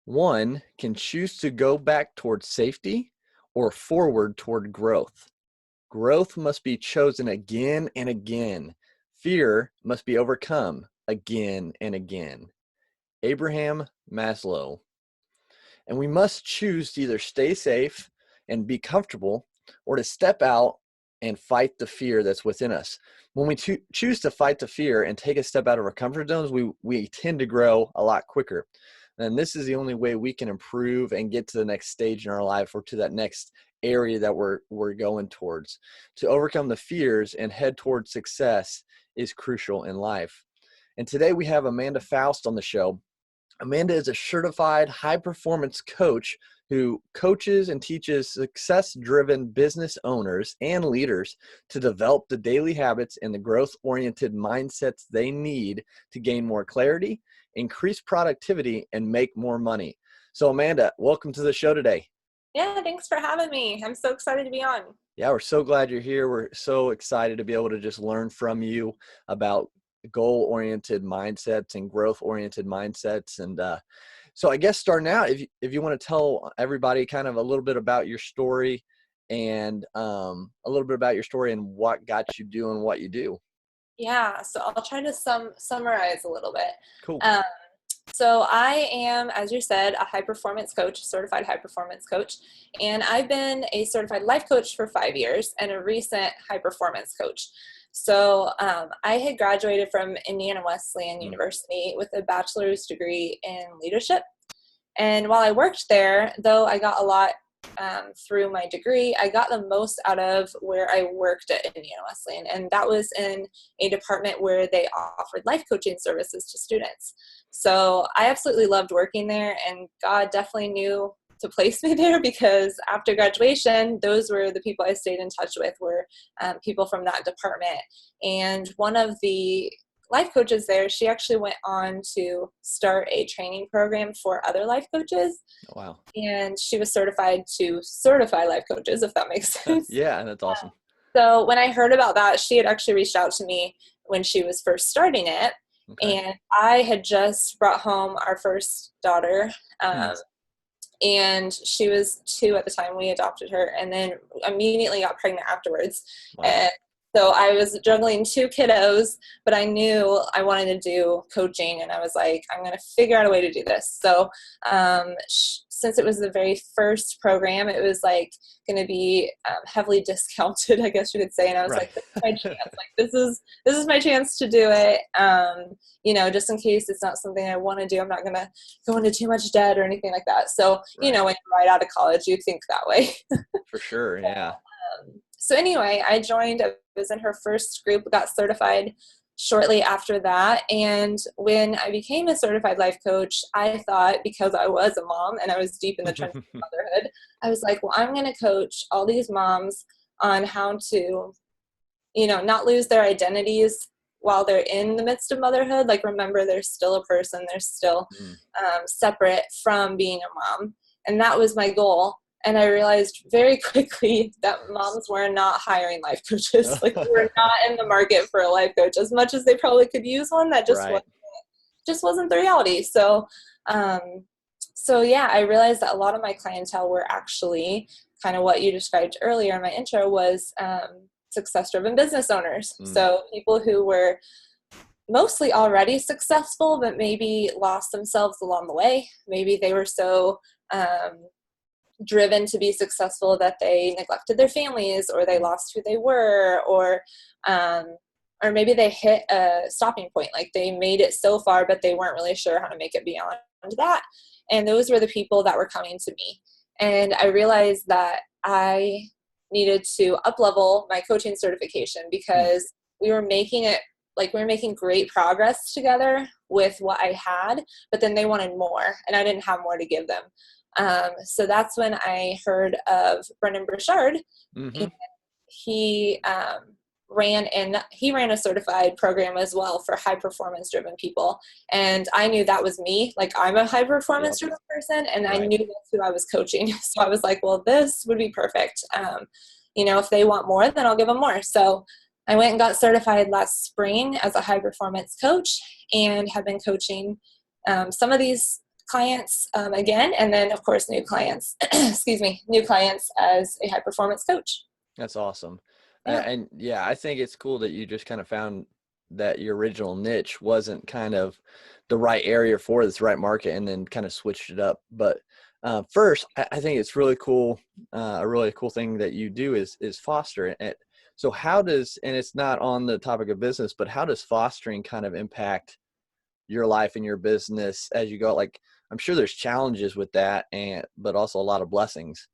One can choose to go back toward safety or forward toward growth. Growth must be chosen again and again. Fear must be overcome again and again. Abraham Maslow. And we must choose to either stay safe and be comfortable or to step out and fight the fear that's within us. When we choose to fight the fear and take a step out of our comfort zones, we tend to grow a lot quicker. And this is the only way we can improve and get to the next stage in our life or to that next area that we're going towards. To overcome the fears and head towards success is crucial in life. And today we have Amanda Foust on the show. Amanda is a certified high-performance coach who coaches and teaches success-driven business owners and leaders to develop the daily habits and the growth-oriented mindsets they need to gain more clarity, increase productivity, and make more money. So Amanda, welcome to the show today. Yeah, thanks for having me. I'm so excited to be on. Yeah, we're so glad you're here. We're so excited to be able to just learn from you about goal-oriented mindsets and growth-oriented mindsets. And so I guess starting out, if you want to tell everybody kind of a little bit about your story and a little bit about your story and what got you doing what you do. Yeah, so I'll try to summarize a little bit. Cool. So I am, as you said, a high-performance coach, certified high-performance coach, and I've been a certified life coach for 5 years and a recent high-performance coach. So I had graduated from Indiana Wesleyan University with a bachelor's degree in leadership. And while I worked there, though I got a lot through my degree, I got the most out of where I worked at Indiana Wesleyan. And that was in a department where they offered life coaching services to students. So I absolutely loved working there, and God definitely knew to place me there, because after graduation, those were the people I stayed in touch with, were people from that department. And one of the life coaches there, she actually went on to start a training program for other life coaches. Oh, wow. And she was certified to certify life coaches, if that makes sense. Yeah, that's awesome. So when I heard about that, she had actually reached out to me when she was first starting it. Okay. And I had just brought home our first daughter. And she was 2 at the time we adopted her, and then immediately got pregnant afterwards. Wow. And so I was juggling 2 kiddos, but I knew I wanted to do coaching, and I was like, I'm going to figure out a way to do this. So since it was the very first program, it was like going to be heavily discounted, I guess you could say. And I was like, this is my chance. Like, this is my chance to do it. Just in case it's not something I want to do, I'm not going to go into too much debt or anything like that. So, when you're right out of college, you think that way. For sure. Yeah. So anyway, I joined, I was in her first group, got certified shortly after that. And when I became a certified life coach, I thought, because I was a mom and I was deep in the trenches of motherhood, I was like, well, I'm going to coach all these moms on how to, not lose their identities while they're in the midst of motherhood. Like, remember, they're still a person. They're still separate from being a mom. And that was my goal. And I realized very quickly that moms were not hiring life coaches. Like, we were not in the market for a life coach, as much as they probably could use one. That just wasn't the reality. So yeah, I realized that a lot of my clientele were actually kind of what you described earlier in my intro, was success-driven business owners. So people who were mostly already successful, but maybe lost themselves along the way. Maybe they were so driven to be successful that they neglected their families, or they lost who they were, or maybe they hit a stopping point. Like, they made it so far, but they weren't really sure how to make it beyond that. And those were the people that were coming to me. And I realized that I needed to up-level my coaching certification, because we were making great progress together with what I had, but then they wanted more, and I didn't have more to give them. So that's when I heard of Brendan Burchard. And he ran a certified program as well for high performance driven people. And I knew that was me. Like, I'm a high performance driven person, and I knew that's who I was coaching. So I was like, well, this would be perfect. If they want more, then I'll give them more. So I went and got certified last spring as a high performance coach, and have been coaching some of these clients again, and then of course new clients, excuse me, new clients as a high performance coach. That's awesome. Yeah. And yeah, I think it's cool that you just kind of found that your original niche wasn't kind of the right area for this right market and then kind of switched it up. But first, I think it's really cool. A really cool thing that you do is foster. So how does, and it's not on the topic of business, but how does fostering kind of impact your life and your business as you go? Like, I'm sure there's challenges with that, but also a lot of blessings.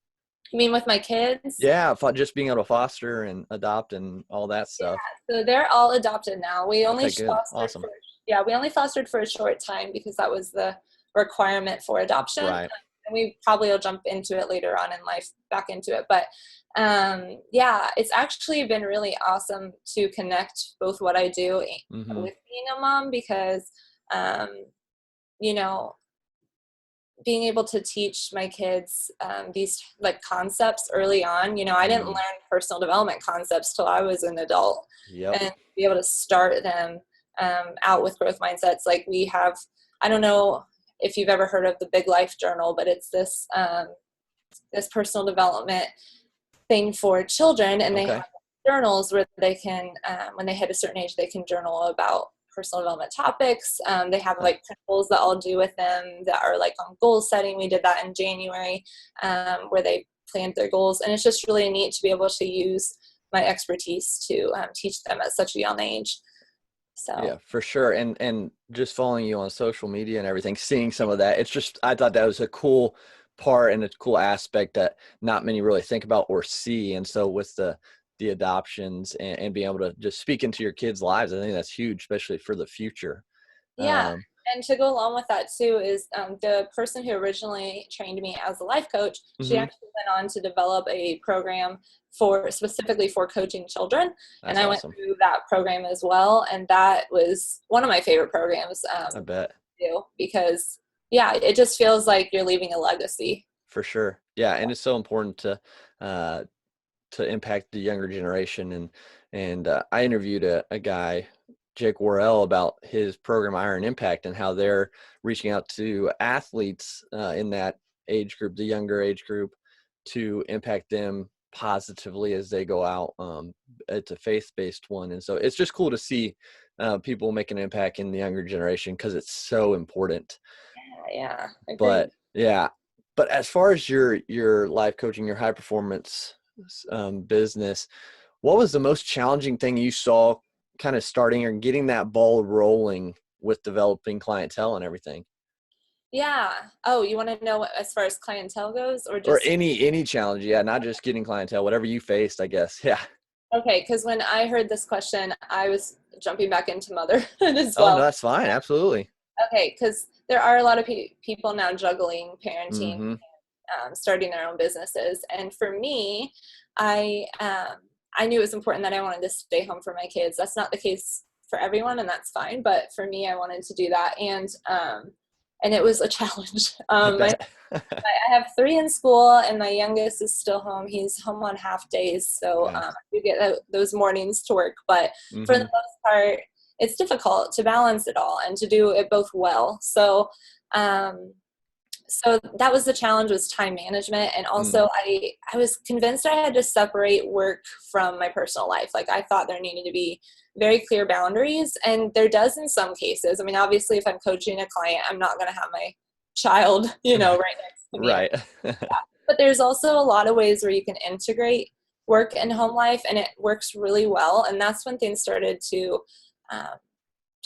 You mean with my kids? Yeah, just being able to foster and adopt and all that Yeah, stuff. so they're all adopted now. We only Okay, good. fostered Awesome. for, yeah, we only fostered for a short time because that was the requirement for adoption. Right. And we probably will jump into it later on in life, back into it. But yeah, it's actually been really awesome to connect both what I do Mm-hmm. with being a mom because, um, you know, being able to teach my kids these like concepts early on. I didn't learn personal development concepts till I was an adult, Yep. and be able to start them out with growth mindsets. Like we have, I don't know if you've ever heard of the Big Life Journal, but it's this personal development thing for children, and they Okay. have journals where they can, when they hit a certain age, they can journal about personal development topics. They have like principles that I'll do with them that are like on goal setting. We did that in January, where they planned their goals, and it's just really neat to be able to use my expertise to teach them at such a young age. So Yeah, for sure. And just following you on social media and everything, seeing some of that, it's just, I thought that was a cool part and a cool aspect that not many really think about or see. And so with the adoptions and being able to just speak into your kids' lives, I think that's huge, especially for the future. yeah, Um, and to go along with that too is the person who originally trained me as a life coach. She mhm. actually went on to develop a program for specifically for coaching children, and That's I went awesome. through that program as well, and that was one of my favorite programs I bet. to do because yeah, it just feels like you're leaving a legacy. For sure. Yeah. And it's so important uh, to impact the younger generation. And I interviewed a guy, Jake Worrell, about his program Iron Impact and how they're reaching out to athletes in that age group, the younger age group, to impact them positively as they go out. It's a faith-based one, and so it's just cool to see people make an impact in the younger generation because it's so important. Yeah, But agreed. yeah, but as far as your life coaching, your high performance business, what was the most challenging thing you saw kind of starting or getting that ball rolling with developing clientele and everything? Yeah. Oh, you want to know what, as far as clientele goes, or Or just any challenge? Yeah, not just getting clientele, whatever you faced, I guess. Yeah. okay? Because when I heard this question, I was jumping back into motherhood as Oh, no, well. that's fine. Absolutely. Okay, because there are a lot of people now juggling parenting, Mm-hmm. starting their own businesses, and for me, I knew it was important that I wanted to stay home for my kids. That's not the case for everyone, and that's fine. But for me, I wanted to do that, and it was a challenge. I My bet. I have three in school, and my youngest is still home. He's home on half days, so Yeah. I do get those mornings to work. But for the Mm-hmm. most part, it's difficult to balance it all and to do it both well. Um, so that was the challenge, was time management, and Mm. also I was convinced I had to separate work from my personal life. Like I thought there needed to be very clear boundaries, and there does in some cases. I mean, obviously, if I'm coaching a client, I'm not going to have my child, right next to me. Right. But there's also a lot of ways where you can integrate work and home life, and it works really well. And that's when things started um,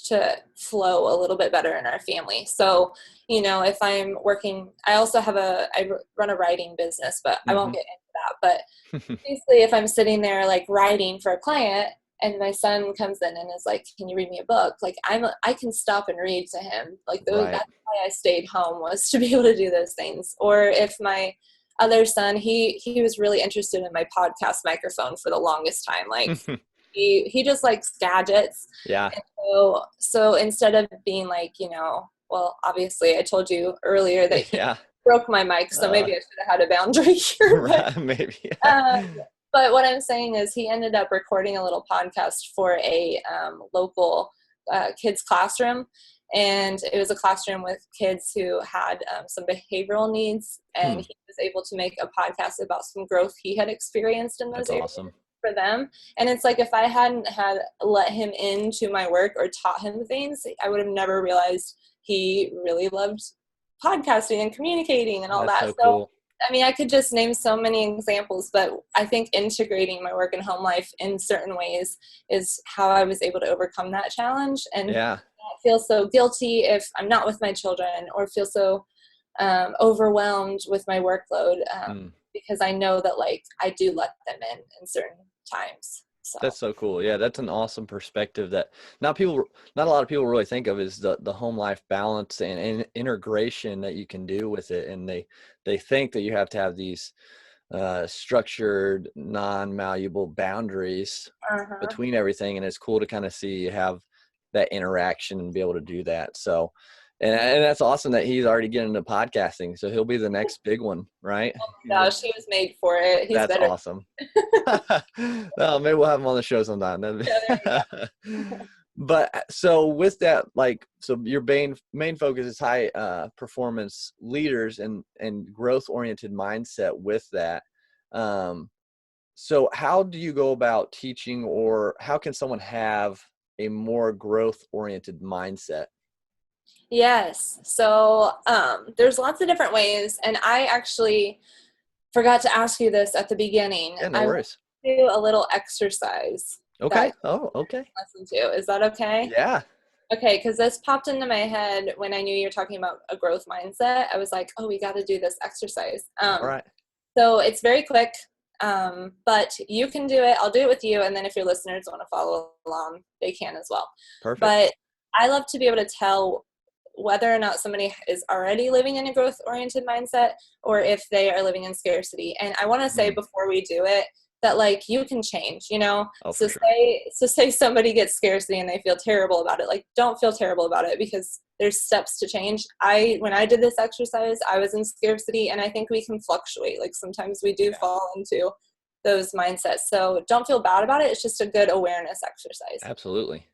to flow a little bit better in our family. So, if I'm working, I also I run a writing business, but I won't Mm-hmm. get into that. But basically, if I'm sitting there like writing for a client, and my son comes in and is like, "Can you read me a book?" Like I can stop and read to him. Like Right. that's why I stayed home, was to be able to do those things. Or if my other son, he was really interested in my podcast microphone for the longest time. Like he just likes gadgets. Yeah. And so instead of being like, well, obviously I told you earlier that he Yeah. broke my mic, so Uh, maybe I should have had a boundary here. But right. Maybe. um, but what I'm saying is he ended up recording a little podcast for a local kids classroom, And it was a classroom with kids who had some behavioral needs, and he was able to make a podcast about some growth he had experienced in those That's areas awesome. for them. And it's like, if I hadn't had let him into my work or taught him things, I would have never realized he really loved podcasting and communicating and all That's that. so So cool. I mean, I could just name so many examples, but I think integrating my work and home life in certain ways is how I was able to overcome that challenge and Yeah. not feel so guilty if I'm not with my children, or feel so overwhelmed with my workload, because I know that, like, I do let them in certain times. So That's so cool. Yeah, that's an awesome perspective that not a lot of people really think of, is the home life balance and integration that you can do with it. And they think that you have to have these structured, non-malleable boundaries between everything. And it's cool to kind of see you have that interaction and be able to do that. So, and that's awesome that he's already getting into podcasting. So he'll be the next big one, right? oh my gosh, he was made for it. He's That's better. awesome. Well, maybe we'll have him on the show sometime. Yeah, there you go. But so with that, like, so your main focus is high performance leaders and growth oriented mindset with that. So how do you go about teaching, or how can someone have a more growth oriented mindset? Yes. So there's lots of different ways. And I actually forgot to ask you this at the beginning. Yeah, no I want worries. to do a little exercise that Okay. you Oh, okay. listen to. Is that okay? Yeah. Okay, because this popped into my head when I knew you were talking about a growth mindset. I was like, oh, we got to do this exercise. All right. So it's very quick, but you can do it. I'll do it with you. And then if your listeners want to follow along, they can as well. Perfect. But I love to be able to tell whether or not somebody is already living in a growth oriented mindset, or if they are living in scarcity. And I want to say before we do it that, like, you can change, you know? Oh, So for sure. say somebody gets scarcity and they feel terrible about it. Like, don't feel terrible about it, because there's steps to change. When I did this exercise, I was in scarcity, and I think we can fluctuate. Like, sometimes we do fall into those mindsets. So don't feel bad about it. It's just a good awareness exercise. Absolutely.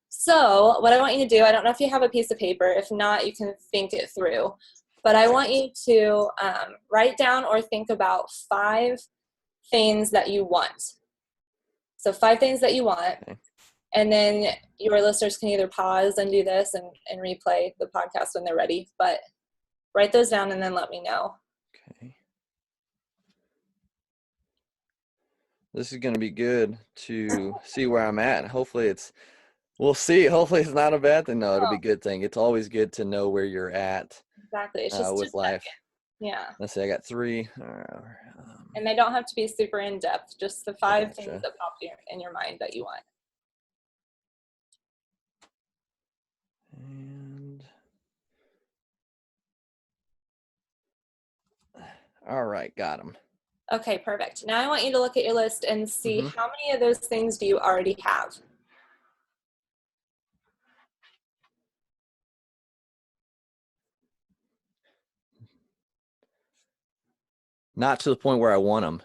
So what I want you to do, I don't know if you have a piece of paper. If not, you can think it through. But I want you to write down or think about 5 things that you want. So 5 things that you want. Okay. And then your listeners can either pause and do this and replay the podcast when they're ready. But write those down and then let me know. Okay. This is going to be good to see where I'm at. Hopefully we'll see. Hopefully it's not a bad thing. No, it'll be a good thing. It's always good to know where you're at. Exactly. It's just with life. Yeah. Let's see, I got 3. And they don't have to be super in depth, just the 5 Gotcha. things that pop in your mind that you want. And all right, got them. Okay, perfect. Now I want you to look at your list and see how many of those things do you already have? Not to the point where I want them.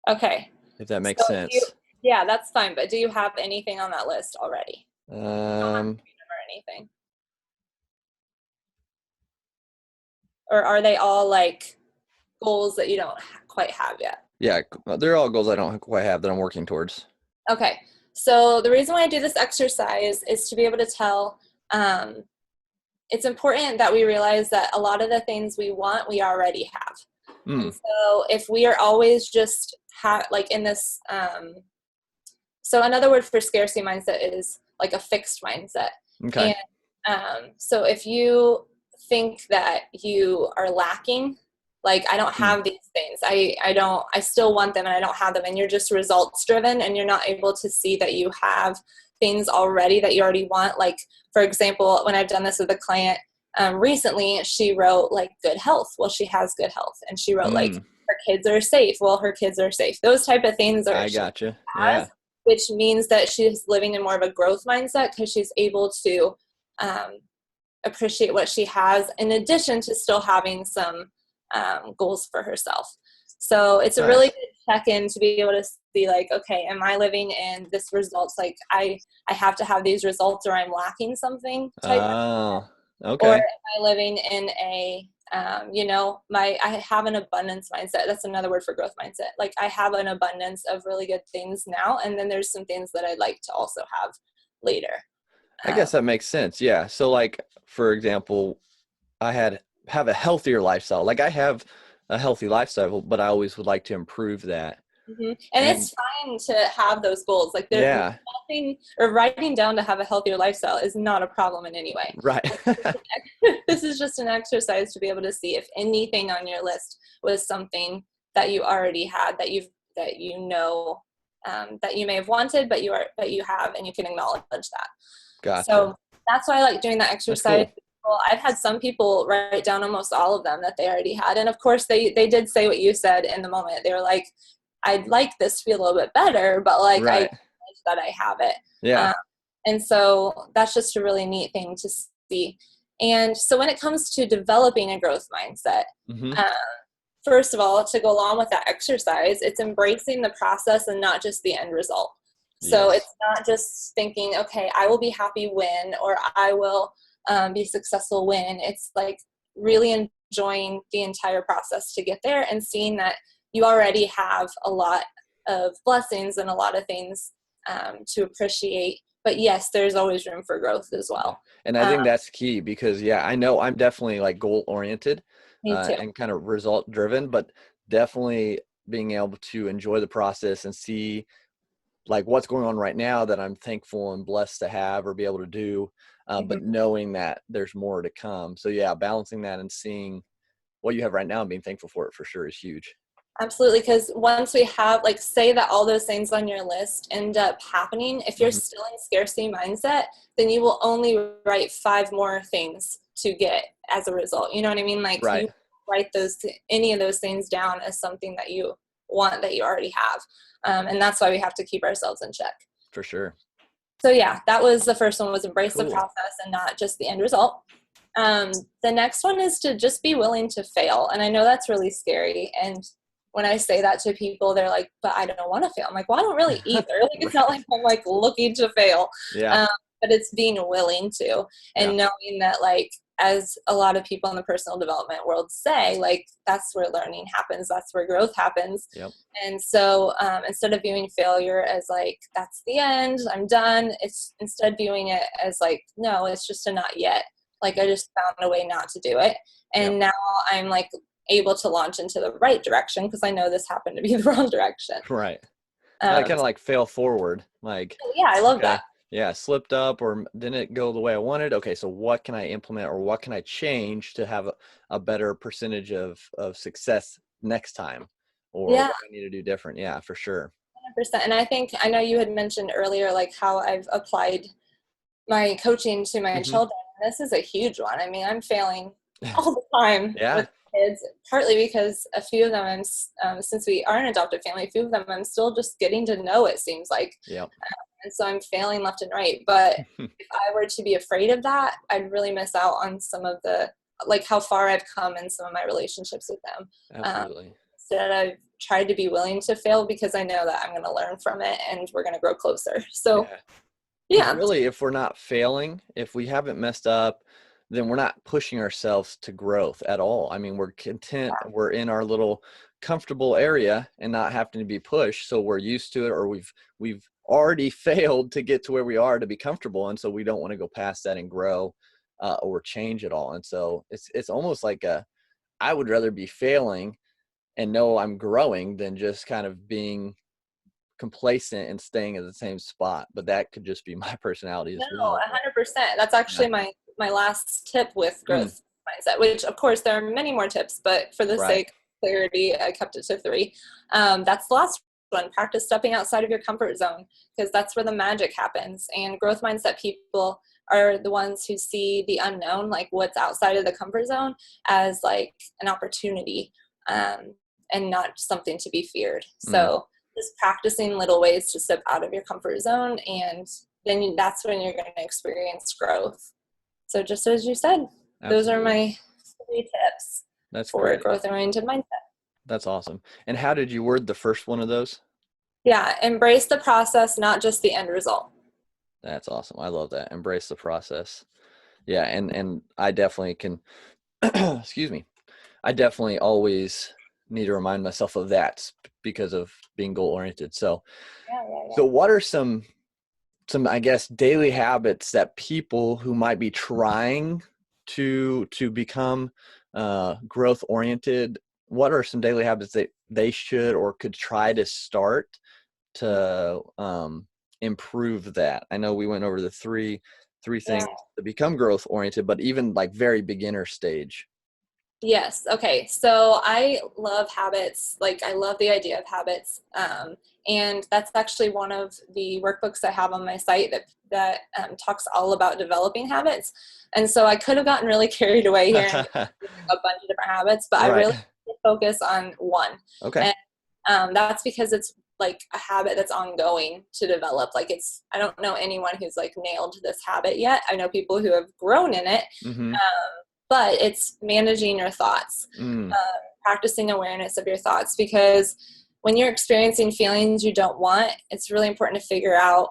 Okay. If that makes sense. Yeah, that's fine. But do you have anything on that list already? Or anything? Or are they all like goals that you don't quite have yet? Yeah, they're all goals I don't quite have that I'm working towards. Okay. So the reason why I do this exercise is to be able to tell, it's important that we realize that a lot of the things we want, we already have. And so if we are always just like in this, so another word for scarcity mindset is like a fixed mindset. Okay. And so if you think that you are lacking, like, I don't have these things, I still want them and I don't have them, and you're just results driven and you're not able to see that you have things already that you already want. Like, for example, when I've done this with a client, recently, she wrote like good health. Well, she has good health. And she wrote like her kids are safe. Well, her kids are safe. Those type of things are, I gotcha. Yeah. which means that she's living in more of a growth mindset, because she's able to appreciate what she has, in addition to still having some goals for herself. So it's a really good check in to be able to see like, okay, am I living in this results? Like I have to have these results or I'm lacking something type, Oh, or okay. am I living in a, I have an abundance mindset. That's another word for growth mindset. Like I have an abundance of really good things now. And then there's some things that I'd like to also have later. I guess Um, that makes sense. Yeah. So like, for example, have a healthier lifestyle. Like I have a healthy lifestyle, but I always would like to improve that. and And it's fine to have those goals. Like there's yeah, nothing, or writing down to have a healthier lifestyle is not a problem in any way. right. This is just an exercise to be able to see if anything on your list was something that you already had, that you know, that you may have wanted, but you have, and you can acknowledge that. Gotcha. So that's why I like doing that That's exercise. cool. Well, I've had some people write down almost all of them that they already had, and of course they did say what you said in the moment. They were like, I'd like this to be a little bit better, but like I Right. acknowledge that I have it. Yeah. Um, and so that's just a really neat thing to see. And so when it comes to developing a growth mindset, Hmm. um, first of all, to go along with that exercise, it's embracing the process and not just the end result. So Yes. it's not just thinking, okay, I will be happy when, or I will be successful when. It's like really enjoying the entire process to get there and seeing that you already have a lot of blessings and a lot of things to appreciate. But yes, there's always room for growth as Yeah. well. And I Um, think that's key because, yeah, I know I'm definitely like goal oriented Me too. and kind of result driven, but definitely being able to enjoy the process and see like what's going on right now that I'm thankful and blessed to have or be able to do, Mhm. but knowing that there's more to come. So, yeah, balancing that and seeing what you have right now and being thankful for it for sure is huge. Absolutely, because once we have, like, say that all those things on your list end up happening, if you're Hmm. still in scarcity mindset, then you will only write 5 more things to get as a result. You know what I mean? Like Right. you write any of those things down as something that you want that you already have, and that's why we have to keep ourselves in check. For sure. So yeah, that was the first one, was embrace the Cool. process and not just the end result. Um, the next one is to just be willing to fail. And I know that's really scary. And when I say that to people, they're like, but I don't want to fail. I'm like, well, I don't really either. Like, it's not like I'm like looking to fail, Yeah. um, but it's being willing to, Yeah. and knowing that, like, as a lot of people in the personal development world say, like, that's where learning happens. That's where growth happens. Yep. And so instead of viewing failure as like, that's the end, I'm done, it's instead viewing it as like, no, it's just a not yet. Like I just found a way not to do it. Yep. And now I'm like able to launch into the right direction because I know this happened to be the wrong direction. Right. Kind Um, of like fail forward. Like, yeah, I love okay, that. yeah, slipped up or didn't go the way I wanted. Okay, so what can I implement or what can I change to have a better percentage of success next time? Or Yeah, what do I need to do different? Yeah, for sure. 100%. And I think, I know you had mentioned earlier, like how I've applied my coaching to my Hmm. children. This is a huge one. I mean, I'm failing all the time Yeah. with kids, partly because a few of them, since we are an adoptive family, a few of them I'm still just getting to know, it seems like. Yep. And so I'm failing left and right. But if I were to be afraid of that, I'd really miss out on some of the, like, how far I've come in some of my relationships with them. Um, Absolutely. Instead, I've tried to be willing to fail because I know that I'm going to learn from it and we're going to grow closer. So, Yeah. Because yeah. really, if we're not failing, if we haven't messed up, then we're not pushing ourselves to growth at all. I mean, we're content, we're in our little comfortable area and not having to be pushed. So we're used to it, or we've already failed to get to where we are to be comfortable. And so we don't want to go past that and grow or change it all. And so it's almost like I would rather be failing and know I'm growing than just kind of being complacent and staying at the same spot, but that could just be my personality No, as well. But 100%. That's yeah. actually my last tip with Mm, growth mindset, which of course there are many more tips, but for the right. sake of clarity, I kept it to 3. That's the last one. Practice stepping outside of your comfort zone, because that's where the magic happens. And growth mindset people are the ones who see the unknown, like what's outside of the comfort zone, as like an opportunity, and not something to be feared. Mm, So just practicing little ways to step out of your comfort zone, and then that's when you're going to experience growth. So just as you said, those are absolutely. my 3 tips That's for great. growth oriented mindset. That's awesome. And how did you word the first one of those? Yeah, embrace the process, not just the end result. That's awesome. I love that. Embrace the process. Yeah, and I definitely can excuse me. I definitely always need to remind myself of that because of being goal oriented. So, Yeah, yeah, yeah. so what are some I guess daily habits that people who might be trying to become growth oriented, what are some daily habits that they should or could try to start to improve that? I know we went over the three Yeah. things to become growth oriented, but even like very beginner stage. Yes. Okay. So I love habits. Like I love the idea of habits. And that's actually one of the workbooks I have on my site that talks all about developing habits. And so I could have gotten really carried away here and a bunch of different habits, but I Right. really focus on one. Okay. And that's because it's like a habit that's ongoing to develop. Like I don't know anyone who's like nailed this habit yet. I know people who have grown in it, Mm-hmm. but it's managing your thoughts, Mm. practicing awareness of your thoughts, because when you're experiencing feelings you don't want, it's really important to figure out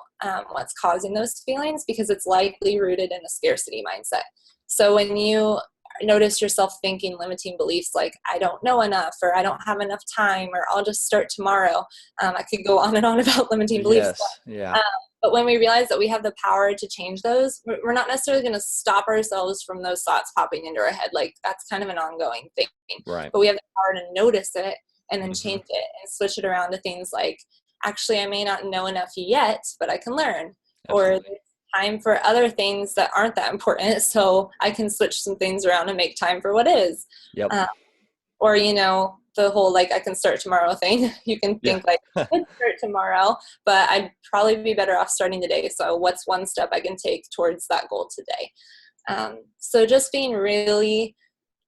what's causing those feelings, because it's likely rooted in a scarcity mindset. So when you notice yourself thinking limiting beliefs like I don't know enough, or I don't have enough time, or I'll just start tomorrow, I could go on and on about limiting beliefs, Yes. Yeah. um, but when we realize that we have the power to change those, we're not necessarily going to stop ourselves from those thoughts popping into our head. Like that's kind of an ongoing thing. Right. But we have the power to notice it and then Mm-hmm. change it and switch it around to things like, actually, I may not know enough yet, but I can learn. Or Absolutely. there's time for other things that aren't that important. So I can switch some things around and make time for what is. Yep. Uh, or the whole like I can start tomorrow thing. You can Yeah. think like I could start tomorrow, but I'd probably be better off starting today. So what's one step I can take towards that goal today? So just being really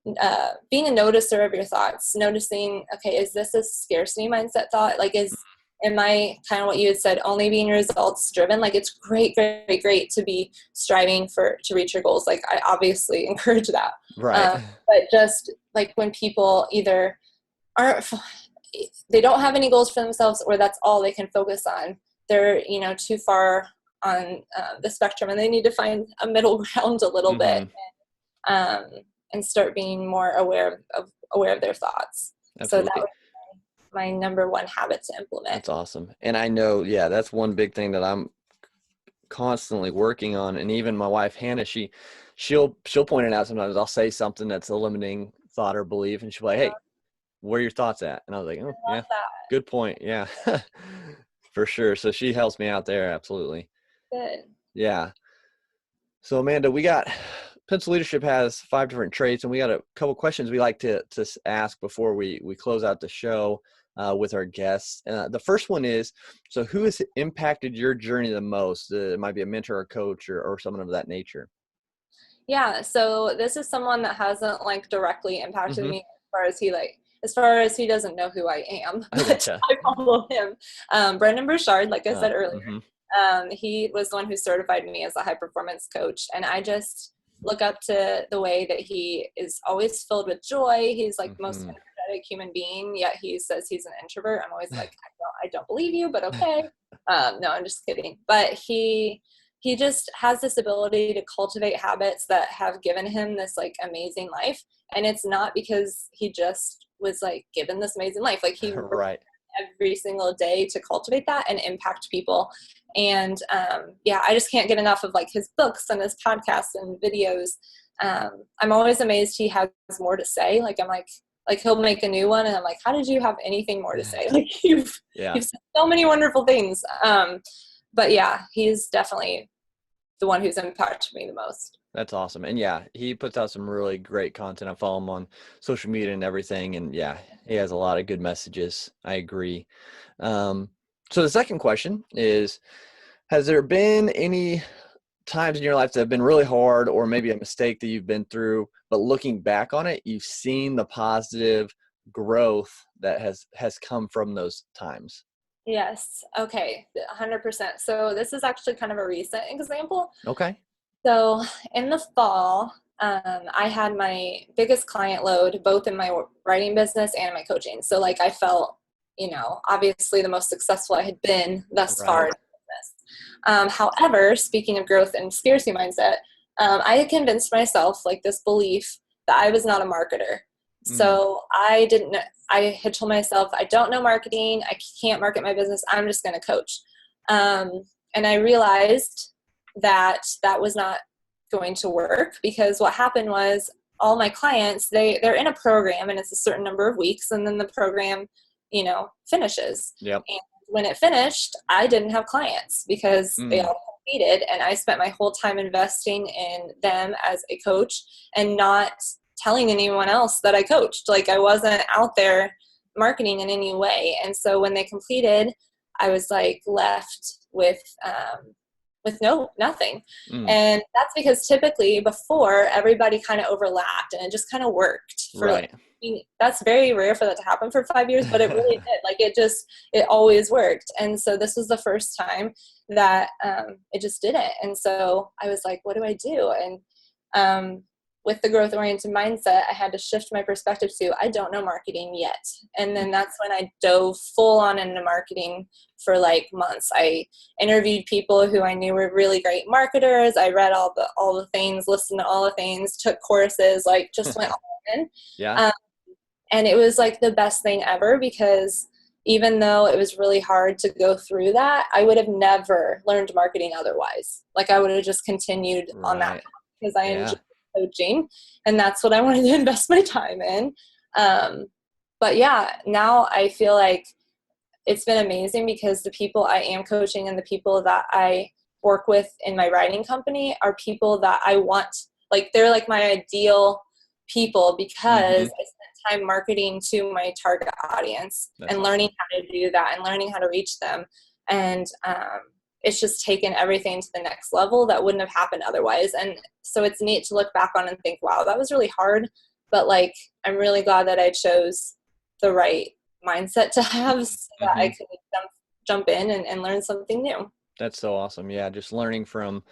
being a noticer of your thoughts, noticing, okay, is this a scarcity mindset thought? Like, am I kind of what you had said, only being results driven? Like, it's great to be striving to reach your goals. Like, I obviously encourage that. Right. But just like when people either aren't, they don't have any goals for themselves, or that's all they can focus on, they're, too far on the spectrum, and they need to find a middle ground a little bit, Mm-hmm. um, and start being more aware of their thoughts. So that Absolutely. was my number one habit to implement. That's awesome. And I know, yeah, that's one big thing that I'm constantly working on. And even my wife Hannah, she'll point it out sometimes. I'll say something that's a limiting thought or belief, and she'll be like, "Hey, where are your thoughts at?" And I was like, "Oh, I yeah, love that. good point. Yeah, for sure." So she helps me out there. Absolutely. Good. Yeah. So Amanda, we got Pencil Leadership has 5 different traits, and we got a couple questions we like to ask before we close out the show with our guests. The first one is, so who has impacted your journey the most? It might be a mentor or coach or someone of that nature. Yeah, so this is someone that hasn't like directly impacted Mm-hmm. me as far as he doesn't know who I am, I but gotcha. I follow him. Brendan Burchard, like I said earlier, Mm-hmm. he was the one who certified me as a high performance coach, and I just look up to the way that he is always filled with joy. He's like the most Mm-hmm. energetic human being, yet he says he's an introvert. I'm always like, I don't believe you, but okay. No, I'm just kidding. But he just has this ability to cultivate habits that have given him this like amazing life, and it's not because he just was like given this amazing life. Like he worked Right. every single day to cultivate that and impact people. And yeah, I just can't get enough of like his books and his podcasts and videos. I'm always amazed he has more to say. Like I'm like he'll make a new one and I'm like, how did you have anything more to say? Like Yeah. you've said so many wonderful things. But yeah, he's definitely the one who's impacted me the most. That's awesome. And yeah, he puts out some really great content. I follow him on social media and everything. And yeah, he has a lot of good messages. I agree. Um, so the second question is, has there been any times in your life that have been really hard or maybe a mistake that you've been through, but looking back on it, you've seen the positive growth that has come from those times? Yes. Okay. 100%. So this is actually kind of a recent example. Okay. So in the fall, I had my biggest client load both in my writing business and my coaching. So like I felt, obviously the most successful I had been thus far Right. in business. However, speaking of growth and scarcity mindset, I had convinced myself like this belief that I was not a marketer. Mm. So I had told myself, I don't know marketing. I can't market my business. I'm just going to coach. And I realized that that was not going to work, because what happened was all my clients, they're in a program and it's a certain number of weeks, and then the program, finishes. Yep. And when it finished, I didn't have clients because they Mm. all completed, and I spent my whole time investing in them as a coach and not telling anyone else that I coached. Like I wasn't out there marketing in any way. And so when they completed, I was like left with nothing. Mm. And that's because typically before everybody kind of overlapped and it just kind of worked for like, Right. that's very rare for that to happen for 5 years, but it really did. Like it always worked. And so this was the first time that it just didn't. And so I was like, what do I do? And with the growth oriented mindset, I had to shift my perspective to, I don't know marketing yet. And then that's when I dove full on into marketing for like months. I interviewed people who I knew were really great marketers. I read all the things, listened to all the things, took courses, like just went all in. Yeah. Um, and it was like the best thing ever, because even though it was really hard to go through that, I would have never learned marketing otherwise. Like I would have just continued on that Right. path because I Yeah. enjoy coaching and that's what I wanted to invest my time in. But yeah, now I feel like it's been amazing because the people I am coaching and the people that I work with in my writing company are people that I want, like they're like my ideal people, because Mm-hmm. I spent time marketing to my target audience That's and learning awesome. how to do that and learning how to reach them. And it's just taken everything to the next level that wouldn't have happened otherwise. And so it's neat to look back on and think, wow, that was really hard. But like, I'm really glad that I chose the right mindset to have so that I Mm-hmm. could jump in and learn something new. That's so awesome. Yeah, just learning from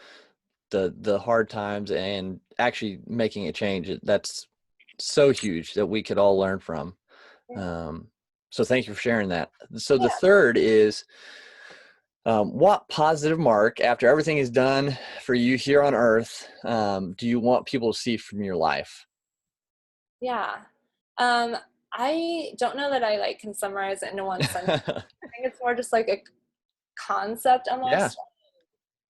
the hard times and actually making a change. That's so huge that we could all learn from. Yeah. Um, so thank you for sharing that. So the Yeah. third is, what positive mark after everything is done for you here on earth, do you want people to see from your life? Yeah. Um, I don't know that I like can summarize it into one sentence. I think it's more just like a concept Yeah. almost.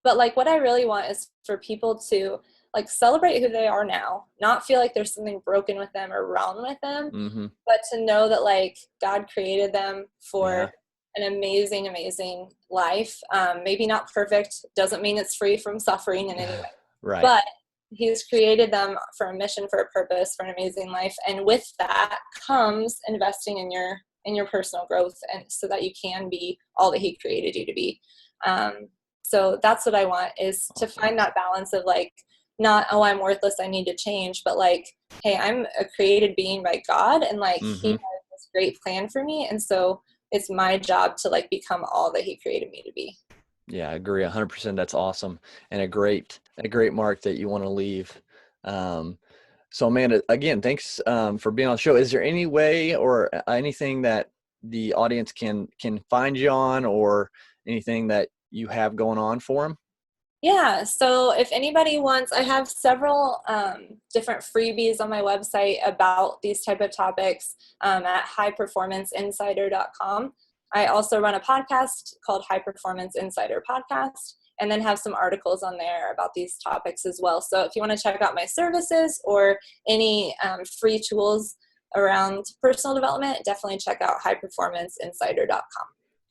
But like what I really want is for people to like celebrate who they are now, not feel like there's something broken with them or wrong with them, Mm-hmm. but to know that like God created them Yeah. for an amazing, amazing life. Maybe not perfect, doesn't mean it's free from suffering in any way, Right. but He's created them for a mission, for a purpose, for an amazing life. And with that comes investing in your personal growth, and so that you can be all that He created you to be. So that's what I want, is to Awesome. find that balance of like, not, oh, I'm worthless, I need to change, but like, hey, I'm a created being by God, and like He Mm-hmm. has this great plan for me. And so it's my job to like become all that He created me to be. Yeah, I agree 100%. That's awesome. And a great mark that you want to leave. Um, so Amanda, again, thanks for being on the show. Is there any way or anything that the audience can find you on, or anything that you have going on for them? Yeah, so if anybody wants, I have several different freebies on my website about these type of topics at highperformanceinsider.com. I also run a podcast called High Performance Insider Podcast, and then have some articles on there about these topics as well. So if you want to check out my services or any free tools around personal development, definitely check out highperformanceinsider.com.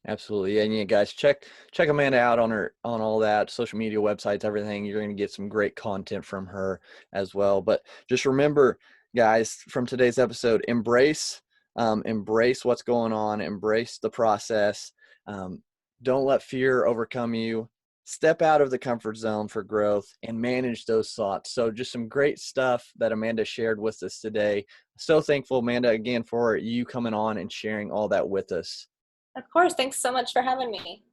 Absolutely. And yeah, guys, check Amanda out on all that social media, websites, everything. You're going to get some great content from her as well. But just remember, guys, from today's episode, embrace what's going on, embrace the process. Um, don't let fear overcome you. Step out of the comfort zone for growth and manage those thoughts. So just some great stuff that Amanda shared with us today. So thankful, Amanda, again, for you coming on and sharing all that with us. Of course, thanks so much for having me.